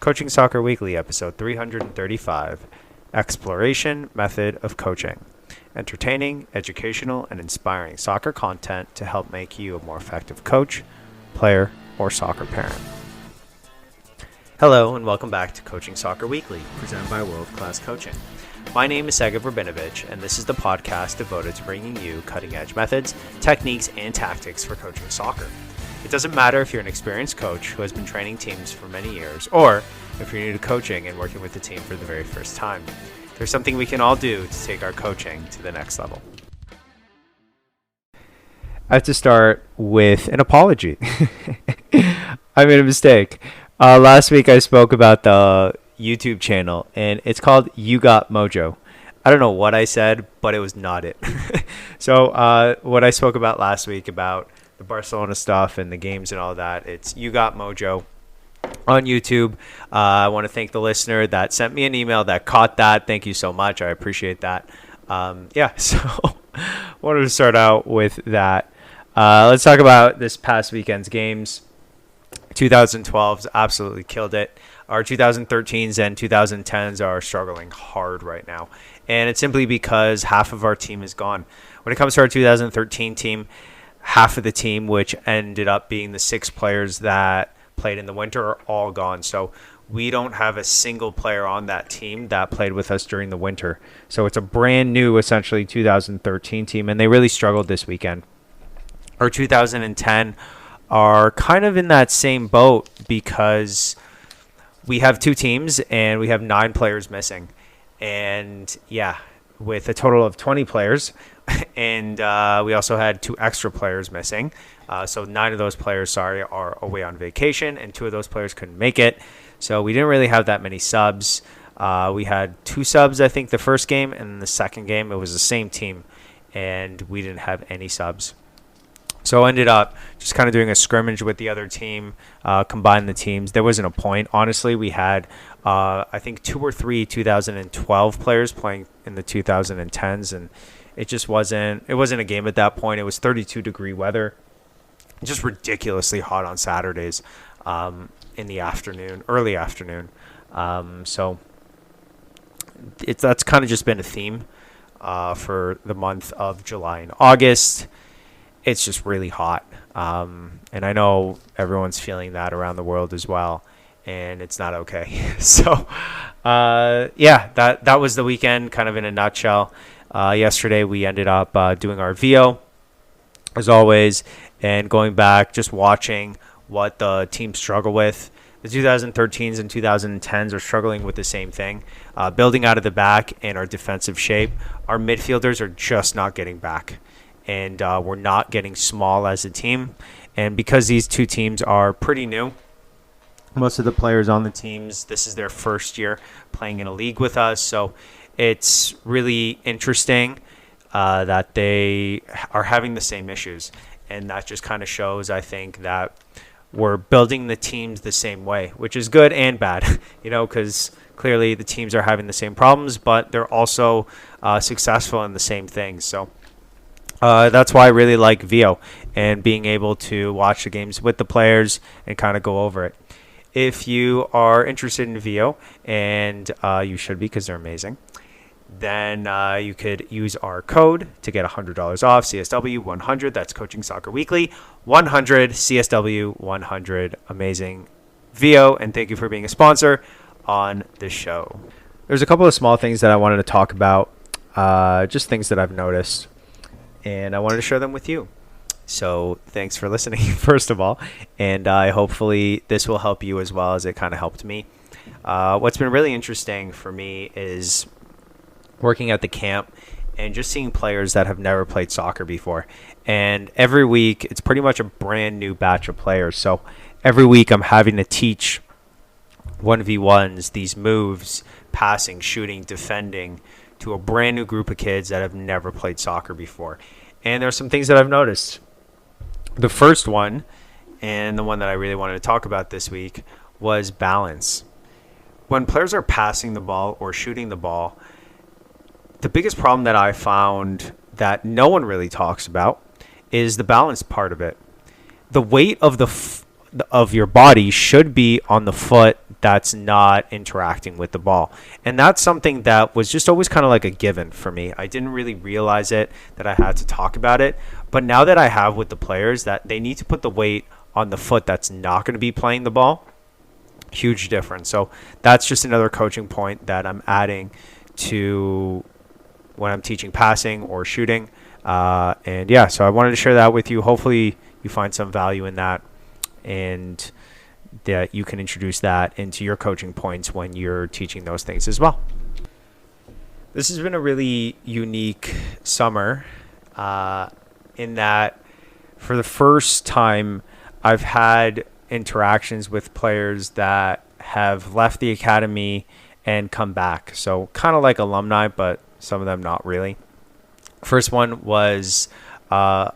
Coaching Soccer Weekly, episode 335, Exploration Method of Coaching. Entertaining, educational, and inspiring soccer content to help make you a more effective coach, player, or soccer parent. Hello, and welcome back to Coaching Soccer Weekly, presented by World Class Coaching. My name is Sega Verbinovich, and this is the podcast devoted to bringing you cutting-edge methods, techniques, and tactics for coaching soccer. It doesn't matter if you're an experienced coach who has been training teams for many years, or if you're new to coaching and working with the team for the very first time. There's something we can all do to take our coaching to the next level. I have to start with an apology. I made a mistake. Last week I spoke about the YouTube channel, and it's called You Got Mojo. I don't know what I said, but it was not it. So what I spoke about last week about the Barcelona stuff and the games and all that, it's You Got Mojo on YouTube. I want to thank the listener that sent me an email that caught that. Thank you so much. I appreciate that. So wanted to start out with that. Let's talk about this past weekend's games. 2012's absolutely killed it. Our 2013s and 2010s are struggling hard right now. And it's simply because half of our team is gone. When it comes to our 2013 team, half of the team, which ended up being the 6 players that played in the winter, are all gone. So we don't have a single player on that team that played with us during the winter. So it's a brand new, essentially, 2013 team, and they really struggled this weekend. Our 2010 are kind of in that same boat because we have 2 teams and we have 9 players missing. And yeah, with a total of 20 players, and we also had 2 extra players missing. So 9 of those players, are away on vacation, and 2 of those players couldn't make it. So we didn't really have that many subs. We had 2 subs, I think, the first game, and the second game, it was the same team, and we didn't have any subs. So I ended up just kind of doing a scrimmage with the other team, combined the teams. There wasn't a point. Honestly, we had, I think, 2 or 3 2012 players playing in the 2010s, and it just wasn't a game at that point. It was 32-degree weather, just ridiculously hot on Saturdays in the afternoon, early afternoon. So that's kind of just been a theme for the month of July and August. It's just really hot. And I know everyone's feeling that around the world as well, and it's not okay. So, that was the weekend kind of in a nutshell. Yesterday, we ended up doing our VO, as always, and going back, just watching what the teams struggle with. The 2013s and 2010s are struggling with the same thing, building out of the back and our defensive shape. Our midfielders are just not getting back, and we're not getting small as a team. And because these 2 teams are pretty new, most of the players on the teams, this is their first year playing in a league with us. So it's really interesting that they are having the same issues. And that just kind of shows, I think, that we're building the teams the same way, which is good and bad, because clearly the teams are having the same problems, but they're also successful in the same things. So that's why I really like VO and being able to watch the games with the players and kind of go over it. If you are interested in VO, and you should be because they're amazing, then you could use our code to get $100 off, CSW100. That's Coaching Soccer Weekly, 100 CSW100. Amazing VO, and thank you for being a sponsor on the show. There's a couple of small things that I wanted to talk about, just things that I've noticed, and I wanted to share them with you. So thanks for listening, first of all, and hopefully this will help you as well as it kind of helped me. What's been really interesting for me is working at the camp and just seeing players that have never played soccer before. And every week, it's pretty much a brand new batch of players. So every week I'm having to teach 1v1s, these moves, passing, shooting, defending, to a brand new group of kids that have never played soccer before. And there are some things that I've noticed. The first one, and the one that I really wanted to talk about this week, was balance. When players are passing the ball or shooting the ball, the biggest problem that I found that no one really talks about is the balance part of it. The weight of of your body should be on the foot that's not interacting with the ball. And that's something that was just always kind of like a given for me. I didn't really realize it, that I had to talk about it. But now that I have with the players that they need to put the weight on the foot that's not going to be playing the ball, huge difference. So that's just another coaching point that I'm adding to when I'm teaching passing or shooting. And yeah, so I wanted to share that with you. Hopefully you find some value in that, and that you can introduce that into your coaching points when you're teaching those things as well. This has been a really unique summer in that for the first time I've had interactions with players that have left the academy and come back. So kind of like alumni, but some of them not really. First one was a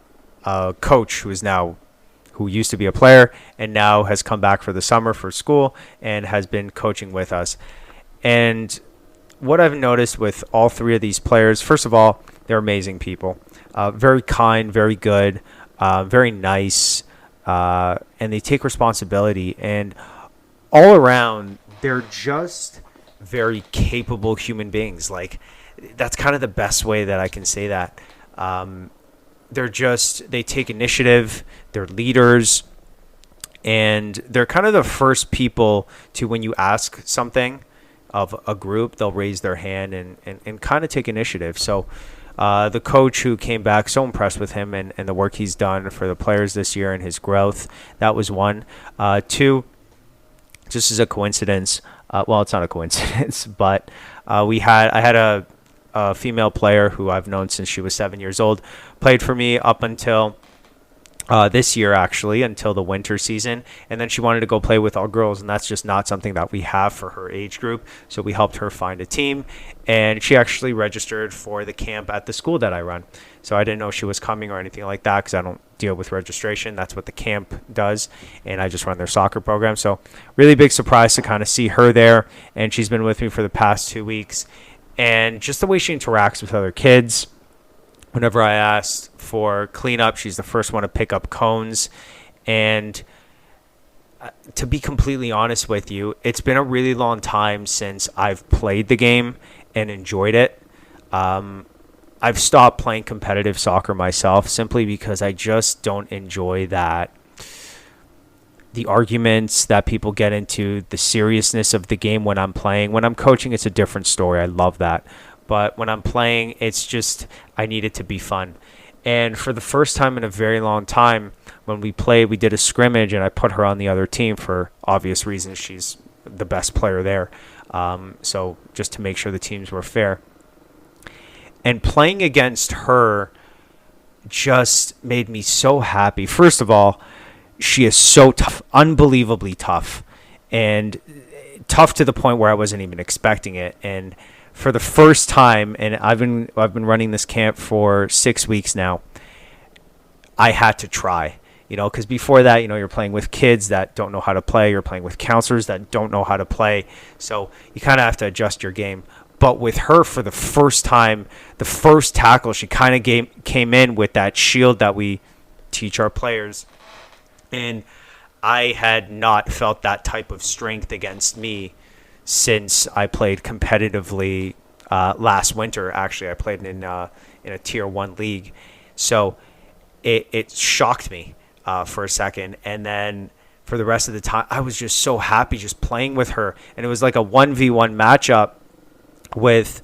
coach who used to be a player and now has come back for the summer for school and has been coaching with us. And what I've noticed with all three of these players, first of all, they're amazing people, very kind, very good, very nice, and they take responsibility. And all around, they're just very capable human beings. Like, that's kind of the best way that I can say that. They take initiative, they're leaders, and they're kind of the first people to, when you ask something of a group, they'll raise their hand and kind of take initiative. So the coach who came back, so impressed with him and the work he's done for the players this year and his growth. That was one. Two, just as a coincidence, well, it's not a coincidence, but I had a female player who I've known since she was 7 years old, played for me up until this year, actually, until the winter season. And then she wanted to go play with all girls, and that's just not something that we have for her age group. So we helped her find a team, and she actually registered for the camp at the school that I run. So I didn't know she was coming or anything like that because I don't deal with registration. That's what the camp does, and I just run their soccer program. So really big surprise to kind of see her there, and she's been with me for the past 2 weeks. And just the way she interacts with other kids. Whenever I asked for cleanup, she's the first one to pick up cones. And to be completely honest with you, it's been a really long time since I've played the game and enjoyed it. I've stopped playing competitive soccer myself simply because I just don't enjoy that. The arguments that people get into, the seriousness of the game when I'm playing. When I'm coaching, it's a different story. I love that. But when I'm playing, it's just, I need it to be fun. And for the first time in a very long time, when we played, we did a scrimmage, and I put her on the other team for obvious reasons. She's the best player there. So just to make sure the teams were fair. And playing against her just made me so happy. First of all, she is so tough, unbelievably tough, and tough to the point where I wasn't even expecting it. And for the first time, and I've been running this camp for 6 weeks now, I had to try, because before that, you're playing with kids that don't know how to play. You're playing with counselors that don't know how to play. So you kind of have to adjust your game. But with her, for the first time, the first tackle, she kind of came in with that shield that we teach our players. And I had not felt that type of strength against me since I played competitively last winter. Actually, I played in a Tier 1 league. So it shocked me for a second. And then for the rest of the time, I was just so happy just playing with her. And it was like a 1v1 matchup with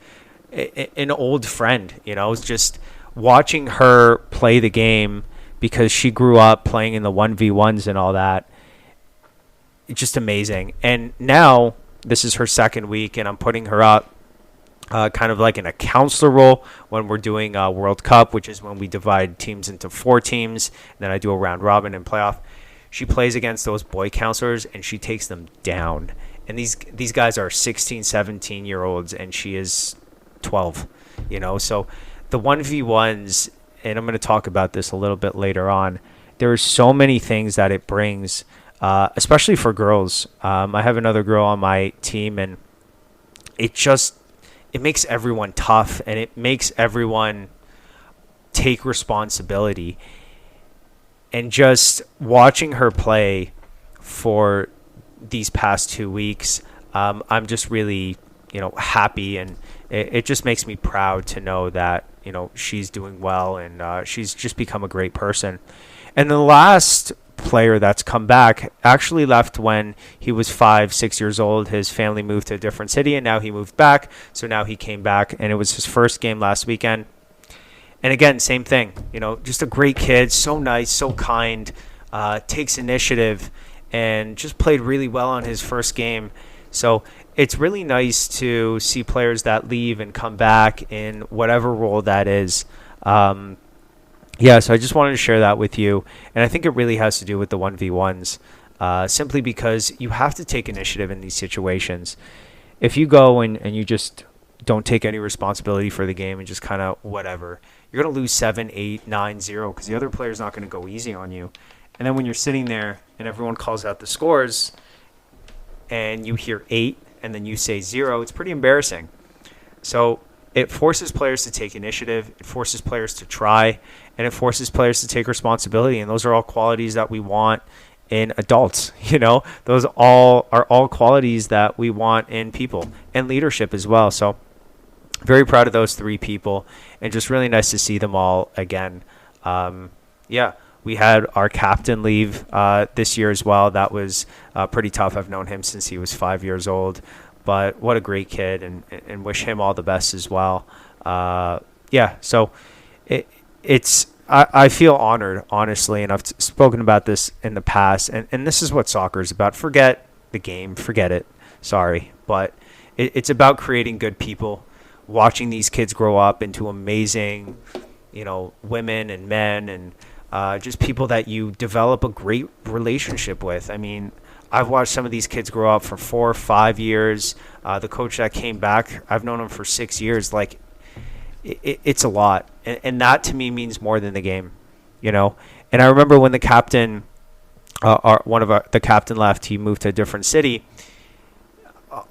an old friend. It was just watching her play the game, because she grew up playing in the 1v1s and all that. It's just amazing. And now this is her second week, and I'm putting her up kind of like in a counselor role when we're doing World Cup, which is when we divide teams into 4 teams. And then I do a round robin and playoff. She plays against those boy counselors, and she takes them down. And these guys are 16, 17-year-olds, and she is 12. So the 1v1s, and I'm going to talk about this a little bit later on, there are so many things that it brings, especially for girls. I have another girl on my team, and it makes everyone tough, and it makes everyone take responsibility. And just watching her play for these past 2 weeks. I'm just really, happy, and it just makes me proud to know that, she's doing well, and she's just become a great person. And the last player that's come back actually left when he was 5, 6 years old. His family moved to a different city, and now he moved back. So now he came back, and it was his first game last weekend. And again, same thing, just a great kid, so nice, so kind, takes initiative, and just played really well on his first game. So it's really nice to see players that leave and come back in whatever role that is. So I just wanted to share that with you. And I think it really has to do with the 1v1s, simply because you have to take initiative in these situations. If you go and you just don't take any responsibility for the game and just kind of whatever, you're going to lose 7-8-9-0 because the other player's not going to go easy on you. And then when you're sitting there and everyone calls out the scores and you hear 8 and then you say 0, it's pretty embarrassing. So it forces players to take initiative, it forces players to try, and it forces players to take responsibility. And those are all qualities that we want in adults. Those are all qualities that we want in people, and leadership as well. So very proud of those 3 people, and just really nice to see them all again. We had our captain leave this year as well. That was pretty tough. I've known him since he was 5 years old, but what a great kid, and wish him all the best as well. So I feel honored, honestly, and I've spoken about this in the past, and this is what soccer is about. Forget the game, forget it. Sorry, but it's about creating good people, watching these kids grow up into amazing, women and men, and just people that you develop a great relationship with. I mean, I've watched some of these kids grow up for 4 or 5 years. The coach that came back, I've known him for 6 years. Like, it's a lot, and that to me means more than the game, And I remember when the captain, the captain left, he moved to a different city.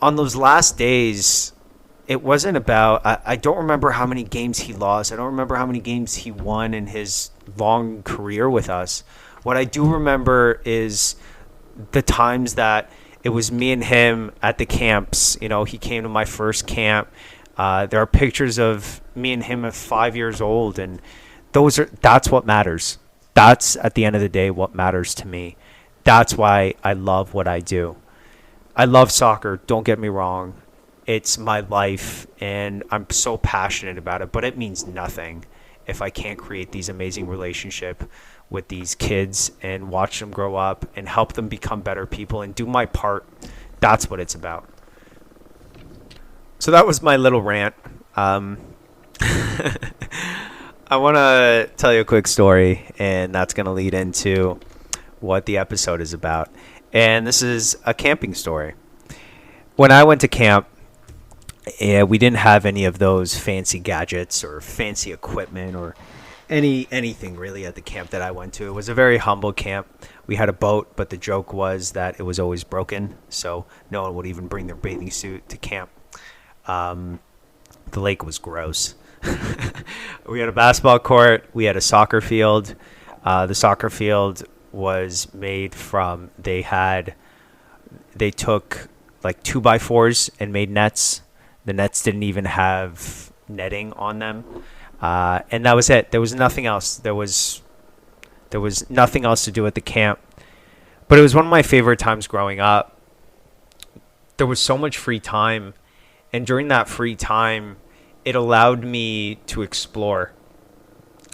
On those last days, it wasn't about. I don't remember how many games he lost. I don't remember how many games he won in his long career with us. What I do remember is the times that it was me and him at the camps. He came to my first camp. There are pictures of me and him at 5 years old, and that's what matters. That's, at the end of the day, what matters to me. That's why I love what I do. I love soccer, don't get me wrong. It's my life, and I'm so passionate about it, but it means nothing if I can't create these amazing relationships with these kids and watch them grow up and help them become better people and do my part. That's what it's about. So that was my little rant. I want to tell you a quick story, and that's going to lead into what the episode is about. And this is a camping story. When I went to camp, we didn't have any of those fancy gadgets or fancy equipment or anything really at the camp that I went to. It was a very humble camp. We had a boat, but the joke was that it was always broken, so no one would even bring their bathing suit to camp. The lake was gross. We had a basketball court. We had a soccer field. The soccer field was made from, they took like 2x4s and made nets. The nets didn't even have netting on them. And that was it. There was nothing else. There was nothing else to do at the camp. But it was one of my favorite times growing up. There was so much free time. And during that free time, it allowed me to explore.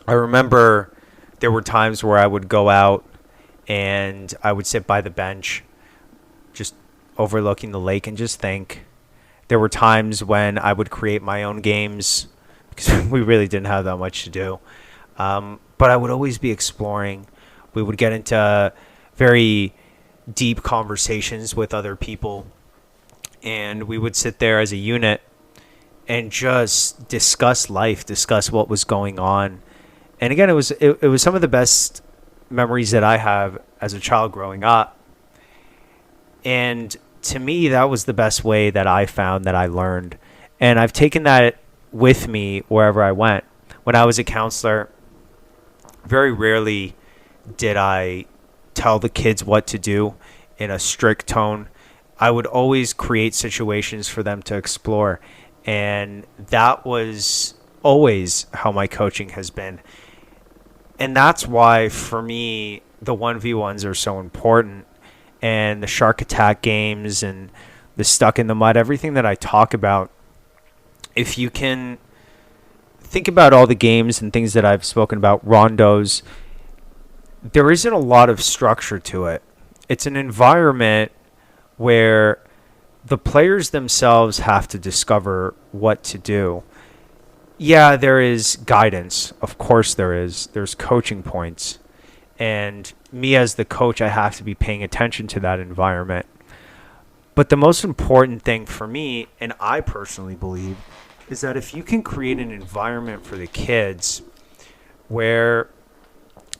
I remember there were times where I would go out and I would sit by the bench, just overlooking the lake and just think. There were times when I would create my own games because we really didn't have that much to do. But I would always be exploring. We would get into very deep conversations with other people, and we would sit there as a unit and just discuss life, discuss what was going on. And again, it was some of the best memories that I have as a child growing up. And to me, that was the best way that I found that I learned. And I've taken that with me wherever I went. When I was a counselor, very rarely did I tell the kids what to do in a strict tone. I would always create situations for them to explore. And that was always how my coaching has been. And that's why, for me, the 1v1s are so important. And the shark attack games and the stuck in the mud, everything that I talk about, if you can think about all the games and things that I've spoken about, rondos, there isn't a lot of structure to it. It's an environment where the players themselves have to discover what to do. Yeah, there is guidance. Of course there is. There's coaching points. And me as the coach, I have to be paying attention to that environment. But the most important thing for me, and I personally believe, is that if you can create an environment for the kids where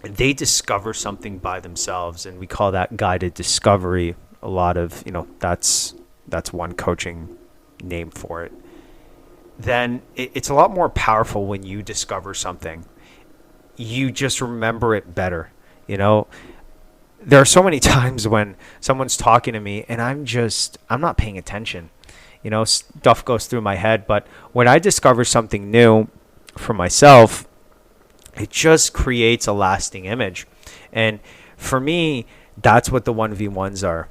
they discover something by themselves, and we call that guided discovery. A lot of, that's one coaching name for it. Then it's a lot more powerful when you discover something. You just remember it better. There are so many times when someone's talking to me and I'm not paying attention. Stuff goes through my head. But when I discover something new for myself, it just creates a lasting image. And for me, that's what the 1v1s are.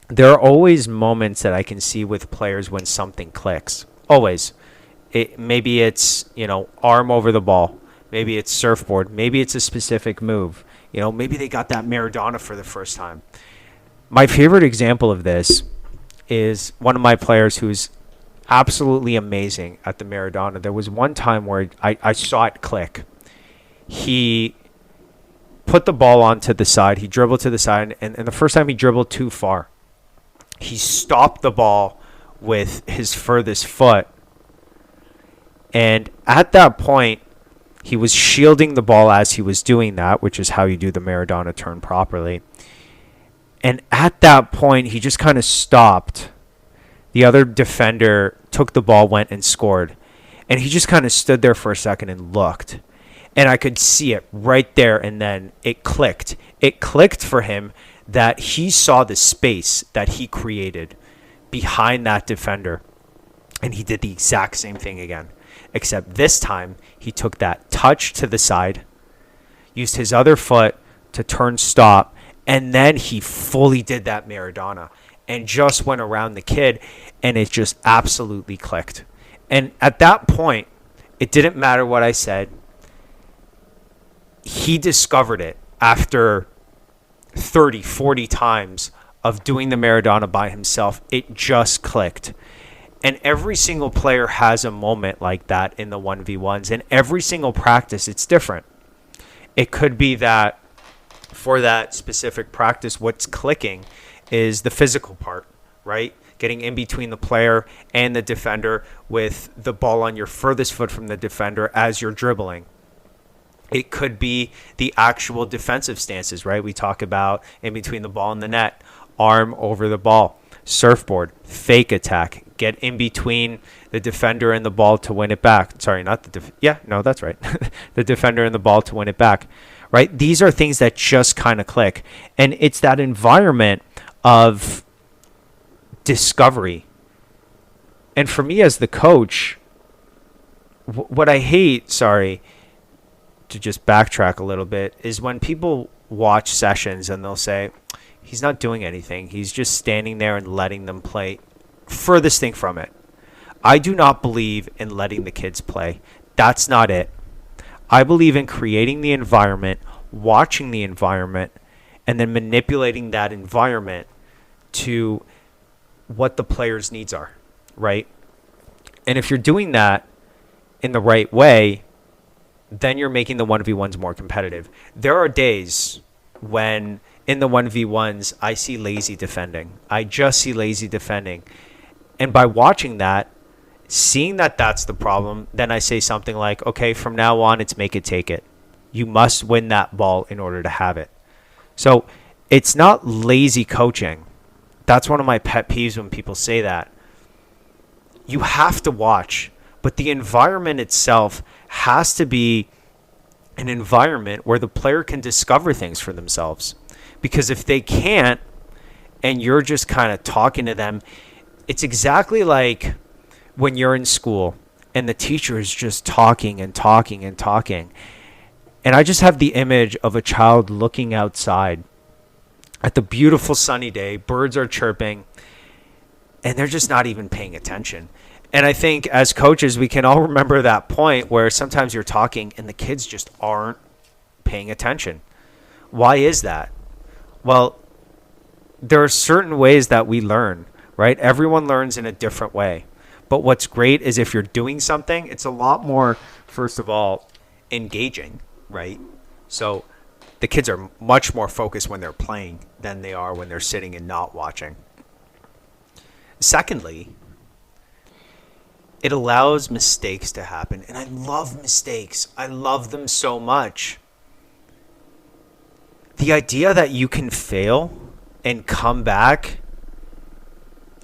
There are always moments that I can see with players when something clicks. Always. Maybe it's, arm over the ball. Maybe it's surfboard. Maybe it's a specific move. Maybe they got that Maradona for the first time. My favorite example of this is one of my players who's absolutely amazing at the Maradona. There was one time where I saw it click. He put the ball onto the side. He dribbled to the side. And the first time he dribbled too far. He stopped the ball with his furthest foot. And at that point, he was shielding the ball as he was doing that, which is how you do the Maradona turn properly. And at that point, he just kind of stopped. The other defender took the ball, went and scored. And he just kind of stood there for a second and looked. And I could see it right there, and then it clicked. It clicked for him that he saw the space that he created behind that defender. And he did the exact same thing again. Except this time, he took that touch to the side, used his other foot to turn stop, and then he fully did that Maradona and just went around the kid, and it just absolutely clicked. And at that point, it didn't matter what I said. He discovered it after 30, 40 times of doing the Maradona by himself. It just clicked. And every single player has a moment like that in the 1v1s. And every single practice, it's different. It could be that for that specific practice, what's clicking is the physical part, right? Getting in between the player and the defender with the ball on your furthest foot from the defender as you're dribbling. It could be the actual defensive stances, right? We talk about in between the ball and the net, arm over the ball, surfboard, fake attack, get in between the defender and the ball to win it back. Sorry, not the that's right. The defender and the ball to win it back, right? These are things that just kind of click. And it's that environment of discovery. And for me as the coach, what I hate, to just backtrack a little bit, is when people watch sessions and they'll say, he's not doing anything. He's just standing there and letting them play. Furthest thing from it. I do not believe in letting the kids play. That's not it. I believe in creating the environment, watching the environment, and then manipulating that environment to what the player's needs are, right? And if you're doing that in the right way, then you're making the 1v1s more competitive. There are days when in the 1v1s, I see lazy defending. I just see lazy defending. And by watching that, seeing that that's the problem, then I say something like, okay, from now on, it's make it, take it. You must win that ball in order to have it. So it's not lazy coaching. That's one of my pet peeves when people say that. You have to watch, but the environment itself has to be an environment where the player can discover things for themselves. Because if they can't, and you're just kind of talking to them. It's exactly like when you're in school and the teacher is just talking and talking and talking. And I just have the image of a child looking outside at the beautiful sunny day, birds are chirping, and they're just not even paying attention. And I think as coaches, we can all remember that point where sometimes you're talking and the kids just aren't paying attention. Why is that? Well, there are certain ways that we learn, right? Everyone learns in a different way. But what's great is if you're doing something, it's a lot more, first of all, engaging, right? So the kids are much more focused when they're playing than they are when they're sitting and not watching. Secondly, it allows mistakes to happen. And I love mistakes. I love them so much. The idea that you can fail and come back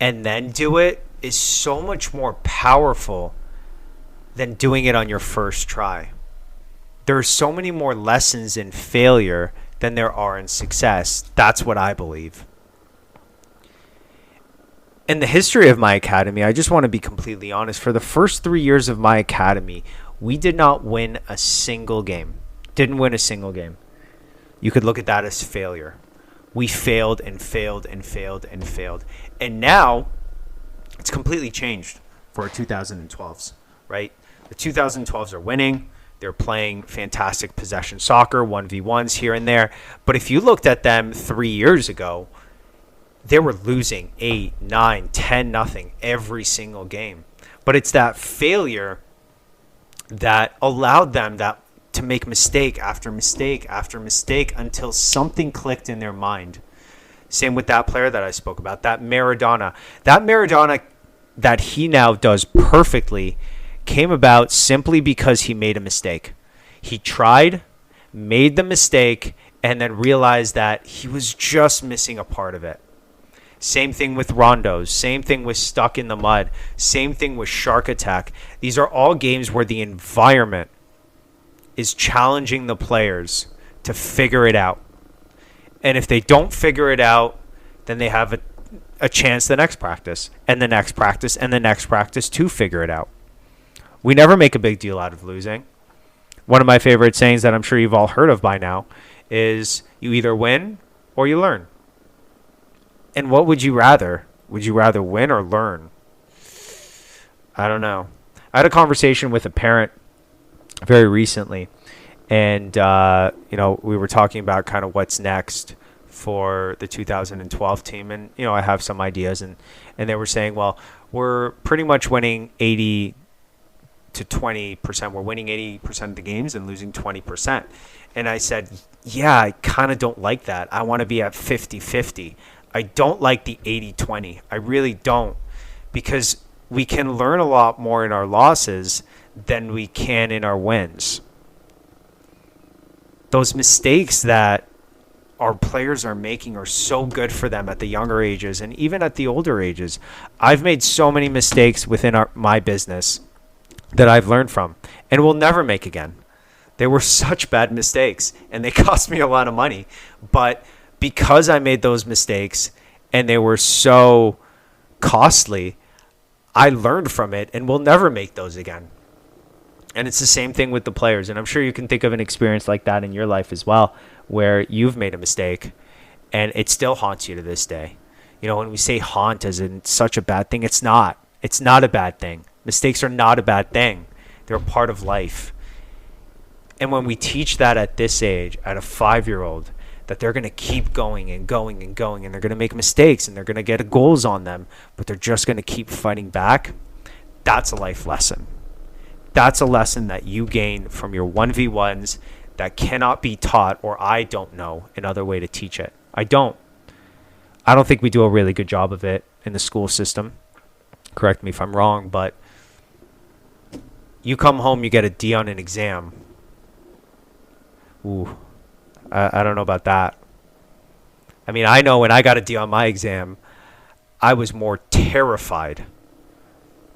and then do it is so much more powerful than doing it on your first try. There are so many more lessons in failure than there are in success. That's what I believe. In the history of my academy, I just want to be completely honest. For the first 3 years of my academy, we did not win a single game. Didn't win a single game. You could look at that as failure. We failed and failed and failed and failed. And now it's completely changed for 2012s, right? The 2012s are winning. They're playing fantastic possession soccer, 1v1s here and there. But if you looked at them 3 years ago, they were losing 8, 9, 10 nothing every single game. But it's that failure that allowed them to make mistake after mistake after mistake until something clicked in their mind. Same with that player that I spoke about, that Maradona. That Maradona that he now does perfectly came about simply because he made a mistake. He tried, made the mistake, and then realized that he was just missing a part of it. Same thing with Rondos. Same thing with Stuck in the Mud. Same thing with Shark Attack. These are all games where the environment is challenging the players to figure it out. And if they don't figure it out, then they have a chance the next practice and the next practice and the next practice to figure it out. We never make a big deal out of losing. One of my favorite sayings that I'm sure you've all heard of by now is you either win or you learn. And what would you rather? Would you rather win or learn? I don't know. I had a conversation with a parent very recently, and we were talking about kind of what's next for the 2012 team, and I have some ideas, and they were saying, well, we're pretty much winning 80 to 20%. We're winning 80% of the games and losing 20%. And I said, yeah, I kind of don't like that. I want to be at 50-50. I don't like the 80-20. I really don't, because we can learn a lot more in our losses than we can in our wins. Those mistakes that our players are making are so good for them at the younger ages and even at the older ages. I've made so many mistakes within my business that I've learned from and will never make again. They were such bad mistakes and they cost me a lot of money. But because I made those mistakes and they were so costly, I learned from it and will never make those again. And it's the same thing with the players. And I'm sure you can think of an experience like that in your life as well, where you've made a mistake and it still haunts you to this day. When we say haunt as in such a bad thing, it's not. It's not a bad thing. Mistakes are not a bad thing. They're a part of life. And when we teach that at this age, at a 5-year-old, that they're going to keep going and going and going, and they're going to make mistakes and they're going to get goals on them, but they're just going to keep fighting back, that's a life lesson. That's a lesson that you gain from your 1v1s that cannot be taught, or I don't know another way to teach it. I don't think we do a really good job of it in the school system. Correct me if I'm wrong, but you come home, you get a D on an exam. Ooh, I don't know about that. I mean, I know when I got a D on my exam, I was more terrified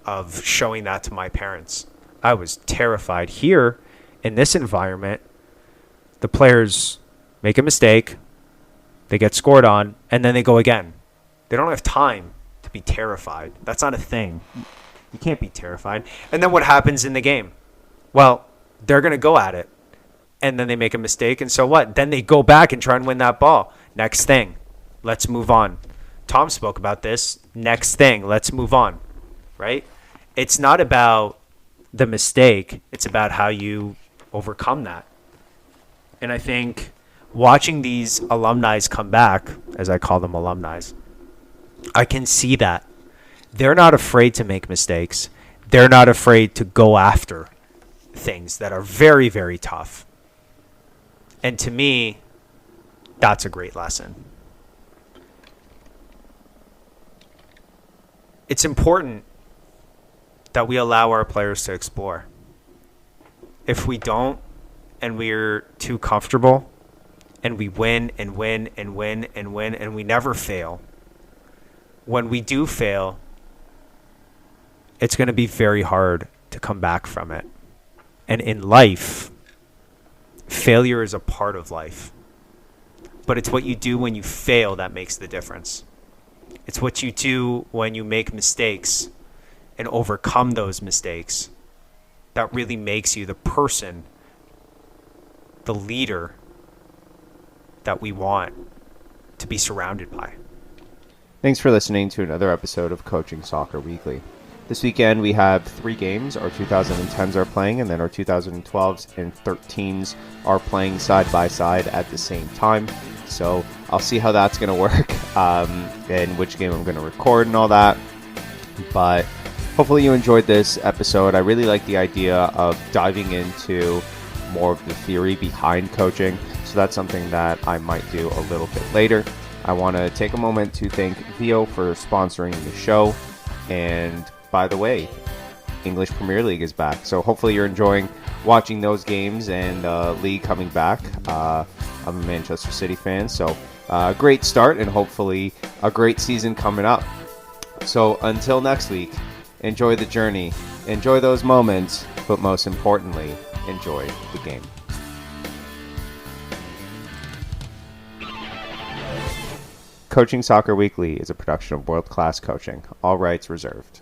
of showing that to my parents. I was terrified. Here, in this environment, the players make a mistake, they get scored on, and then they go again. They don't have time to be terrified. That's not a thing. You can't be terrified. And then what happens in the game? Well, they're going to go at it. And then they make a mistake. And so what? Then they go back and try and win that ball. Next thing. Let's move on. Tom spoke about this. Next thing. Let's move on. Right? It's not about the mistake. It's about how you overcome that. And I think watching these alumni come back, as I call them alumni, I can see that. They're not afraid to make mistakes. They're not afraid to go after things that are very, very tough. And to me, that's a great lesson. It's important that we allow our players to explore. If we don't, and we're too comfortable, and we win and win and win and win, and we never fail, when we do fail, it's going to be very hard to come back from it. And in life, failure is a part of life. But it's what you do when you fail that makes the difference. It's what you do when you make mistakes and overcome those mistakes that really makes you the person, the leader that we want to be surrounded by. Thanks for listening to another episode of Coaching Soccer Weekly. This weekend we have 3 games. Our 2010s are playing, and then our 2012s and 13s are playing side by side at the same time. So I'll see how that's going to work and which game I'm going to record and all that. But hopefully you enjoyed this episode. I really like the idea of diving into more of the theory behind coaching. So that's something that I might do a little bit later. I want to take a moment to thank Vio for sponsoring the show. And by the way, English Premier League is back. So hopefully you're enjoying watching those games and league coming back. I'm a Manchester City fan, so great start and hopefully a great season coming up. So until next week, enjoy the journey, enjoy those moments, but most importantly, enjoy the game. Coaching Soccer Weekly is a production of World Class Coaching. All rights reserved.